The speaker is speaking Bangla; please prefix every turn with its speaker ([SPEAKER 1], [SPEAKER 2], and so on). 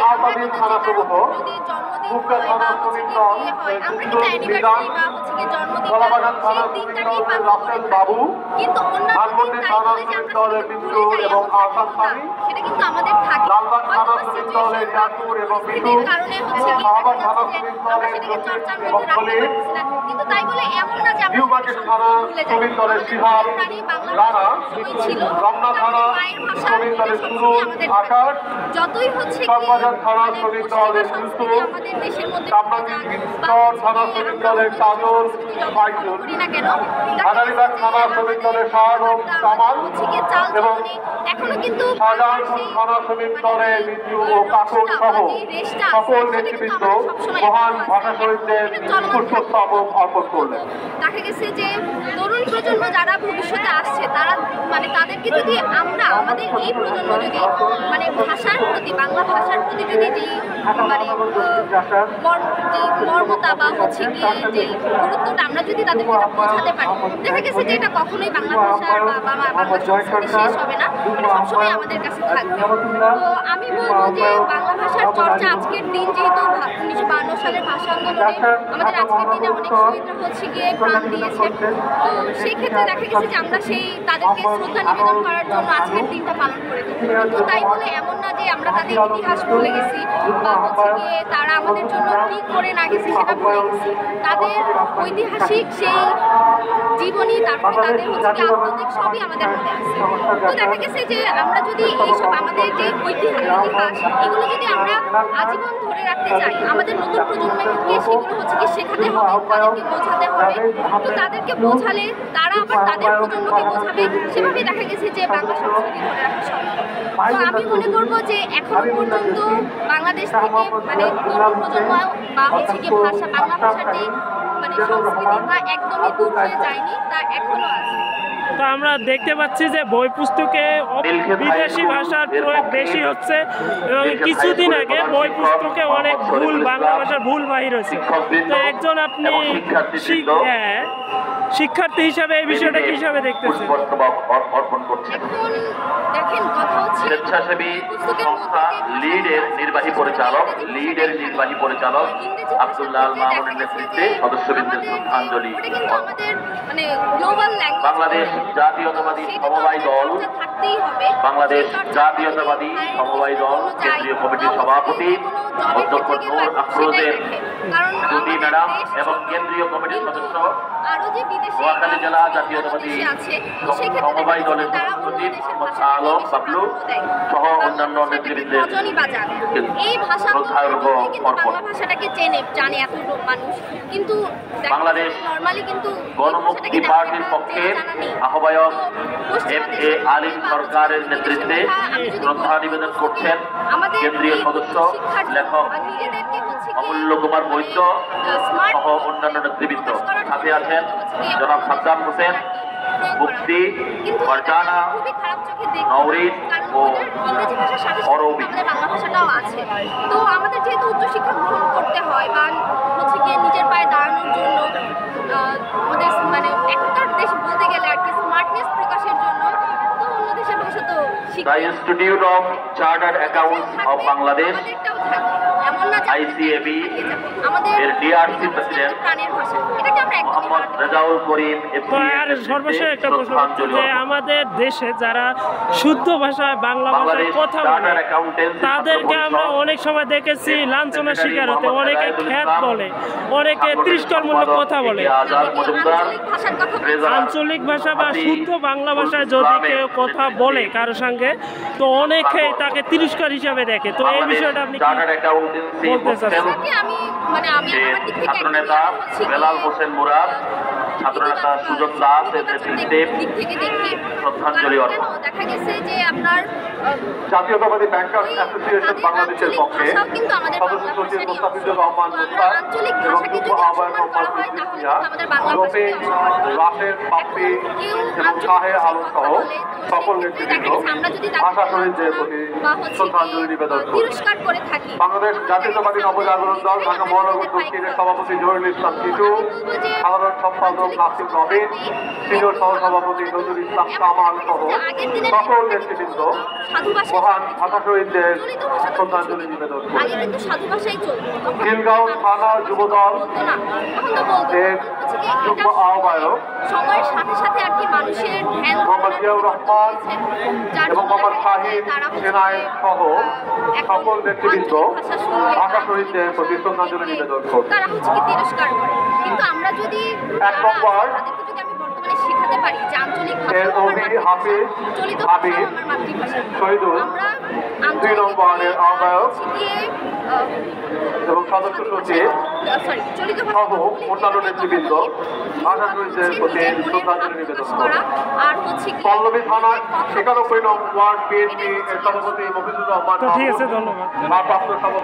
[SPEAKER 1] আওতাধীন থানাসমূহ মুক্তা থানা শ্রমিক দল কলাবাগান থানা শ্রমিক দলের রাসেল বাবু, ধানমন্ডি থানা শ্রমিক দলের মিত্র এবং আহসান স্বামী, লালবাগ থানা শ্রমিক দলের ইয়াকুর এবং মিঠু, শাহবাগ থানা শ্রমিক দলের জসিম এবং খলিল, নিউমার্কেট থানা শ্রমিক দলের শিহাব, রানা, রমনা থানা শ্রমিক দলের সুরুজ, আকাশ, চকবাজার থানা শ্রমিক দলের ইউসুফ, চামড়াচর থানা শ্রমিক দলের কাজল, ফাইজুল, হাজারীবাগ থানা শ্রমিক দলের শাহরুখ, কামাল এবং শাহজাহানপুর থানা শ্রমিক দলের মিজু ও কাকর সহ সকল নেতৃবৃন্দ মহান ভাষা শহীদদের পুষ্পস্তবক অর্পণ করলেন।
[SPEAKER 2] দেখা গেছে যে তরুণ প্রজন্ম যারা ভবিষ্যতে আসছে তারা মানে তাদেরকে যদি আমরা আমাদের এই প্রজন্ম যদি মানে ভাষার প্রতি বাংলা ভাষার প্রতি যদি যে মানে মর্মতা বা হচ্ছে গিয়ে যে গুরুত্বটা আমরা যদি তাদেরকে এটা বোঝাতে পারি, দেখা গেছে যে এটা কখনোই বাংলা ভাষার বা বাংলা সংস্কৃতি শেষ হবে না, এটা সবসময় আমাদের কাছে থাকবে। তো আমি বলবো যে বাংলা ভাষার চর্চা আজকের দিন যেহেতু 1952 সালের ভাষা আন্দোলনে আমাদের আজকের দিনে অনেক শহীদরা হচ্ছে গিয়ে প্রাণ দিয়েছে, তো সেই ক্ষেত্রে দেখা গেছে যে আমরা সেই তাদেরকে শ্রদ্ধা নিবেদন করার জন্য আজকের দিনটা পালন করে থাকি। কিন্তু তাই বলে এমন না যে আমরা তাদের ইতিহাস ভুলে গেছি বা হচ্ছে গিয়ে তারা আমাদের জন্য কি করে না গেছে সেটা ভুলে গেছি। তাদের ঐতিহাসিক সেই জীবনী, তারপরে তাদের হচ্ছে গিয়ে আত্মত্যাগ সবই আমাদের মনে আছে। তো দেখা গেছে যে আমরা যদি এইসব আমাদের যে ইতিহাস এগুলো যদি আমরা আজীবন ধরে রাখতে চাই, আমাদের নতুন প্রজন্মকে সেগুলো হচ্ছে কি শেখাতে হবে, তাদেরকে বোঝাতে হবে। তো তাদেরকে বোঝালে তারা আবার তাদের প্রজন্মকে বোঝাবে, সেভাবে দেখা গেছে যে বাংলা সংস্কৃতি ধরে রাখা সম্ভব। তো আমি মনে করবো যে এখনো পর্যন্ত বাংলাদেশ থেকে মানে তরুণ প্রজন্ম বা হচ্ছে কি ভাষা বাংলা ভাষার যে মানে সংস্কৃতি তা একদমই দূর হয়ে যায়নি, তা এখনো আছে।
[SPEAKER 3] তো আমরা দেখতে পাচ্ছি যে বই পুস্তকে বিদেশি ভাষার প্রয়োগ বেশি হচ্ছে এবং কিছুদিন আগে বই পুস্তকে অনেক ভুল বাংলা ভাষার ভুল বাহির হয়েছে। তো একজন আপনি শিক্ষার্থী হিসাবে এই বিষয়টা কি হিসাবে দেখতেছেন?
[SPEAKER 2] দেখেন কথা হচ্ছে
[SPEAKER 4] স্বেচ্ছাসেবী সংস্থা লিডের নির্বাহী পরিচালক আব্দুল্লাহ আল মামুনের নেতৃত্বে সদস্যবৃন্দের শ্রদ্ধাঞ্জলি। বাংলাদেশ জাতীয়তাবাদী সমবায় দল কেন্দ্রীয় কমিটির সভাপতি অধ্যক্ষ নূর আফরোজের জুটি ম্যাডাম এবং কেন্দ্রীয় কমিটির সদস্য নোয়াখালী জেলা জাতীয়তাবাদী সমবায় দলের সচিব আলম বাবলু সহ অন্যান্য নেতৃবৃন্দের বাংলাদেশ গণমুক্তি পার্টির পক্ষে আহ্বায়ক এম.এ. আলিম সরকারের নেতৃত্বে শ্রদ্ধা নিবেদন করছেন কেন্দ্রীয় সদস্য লেখক অমূল্য কুমার বৈদ্য সহ অন্যান্য নেতৃবৃন্দ। সাথে আছেন জনাব সাদ্দাম হোসেন, মুফতি, ফারজানা, নওরিন ও অরবি।
[SPEAKER 2] বাংলা ভাষাটাও আছে। তো আমাদের যেহেতু উচ্চশিক্ষা গ্রহণ করতে হয় বা হচ্ছে গিয়ে নিজের পায়ে দাঁড়ানোর জন্য আমাদের মানে একটা দেশ বলতে গেলে আর কি স্মার্টনেস প্রকাশের জন্য, তো অন্য দেশের ভাষা তো
[SPEAKER 4] The Institute of Chartered Accountants of Bangladesh ICAB এর ডিআরসি প্রেসিডেন্ট মোহাম্মদ রেজাউল করিম
[SPEAKER 3] সর্বশেষ একটা প্রশ্ন হচ্ছে যে আমাদের দেশে যারা শুদ্ধ ভাষায় বাংলা ভাষায় কথা বলে তাদেরকে আমরা অনেক সময় দেখেছি লাঞ্ছনার শিকার হতে, অনেকে খ্যাত বলে, অনেকে তিরস্কারমূলক কথা বলে। আঞ্চলিক ভাষা বা শুদ্ধ বাংলা ভাষায় যদি কেউ কথা বলে কারো সঙ্গে, তো অনেকে তাকে তিরস্কার হিসাবে দেখে। তো এই বিষয়টা আপনি কি বলতে চাচ্ছেন?
[SPEAKER 4] ছাত্রনেতা বেলাল হোসেন মুরাদ, ছাত্রনেতা সুজন দাস এর নেতৃত্বে শ্রদ্ধাঞ্জলি অর্পণ।
[SPEAKER 2] দেখা গেছে যে আপনার
[SPEAKER 1] জাতীয়তাবাদী ব্যাংকার্স অ্যাসোসিয়েশন বাংলাদেশের পক্ষে সদস্য সচিব মোস্তাফিজুর রহমান মুস্তাক এবং যুগ্ম আহ্বায়ক রফিক, রাশেদ, বাপ্পি এবং শাহের আলম সহ সকল নেতৃবৃন্দ ভাষা শহীদদের প্রতি শ্রদ্ধাঞ্জলি নিবেদন
[SPEAKER 2] করে থাকি।
[SPEAKER 1] বাংলাদেশ জাতীয়তাবাদী নবজাগরণ দল ঢাকা মহানগর দক্ষিণের সভাপতি জহিরুল ইসলাম টিটু, সাধারণ সম্পাদক বেগম নাসিম রবিন, সিনিয়র সহসভাপতি নজরুল ইসলাম কামাল সহ সকল নেতৃবৃন্দ মহান ভাষা শহীদদের শ্রদ্ধাঞ্জলি নিবেদন করে। খিলগাঁও থানা যুবদল এর যুগ্ম আহ্বায়ক
[SPEAKER 2] সময়ের সাথে সাথে আর কি মানুষের ধ্যান
[SPEAKER 1] মোহাম্মদ জিয়াউর রহমান এবং মোহাম্মদ শাহিদ সেনায়েত সহ সকল নেতৃবৃন্দ ভাষা শহীদদের প্রতি শ্রদ্ধাঞ্জলি নিবেদন করে।
[SPEAKER 2] তারা হচ্ছে কি তিরস্কার করে, কিন্তু আমরা যদি
[SPEAKER 1] এক নম্বর
[SPEAKER 2] তাদেরকে যদি আমি বর্তমানে শেখাতে পারি যে আঞ্চলিক
[SPEAKER 1] এর অভি হাফিজ হাবিব শহীদুল, দুই নম্বরের আহ্বায়ক এবং সদস্য সচিব সহ অন্যান্য নেতৃবৃন্দ ভাষা শহীদদের প্রতি শ্রদ্ধাঞ্জলি নিবেদন করে। পল্লবী থানার ৯১ নং ওয়ার্ড বিএনপি এর সভাপতি মফিজুর রহমান
[SPEAKER 3] ঠিক আছে, ধন্যবাদ।
[SPEAKER 1] ভারপ্রাপ্ত সভাপতি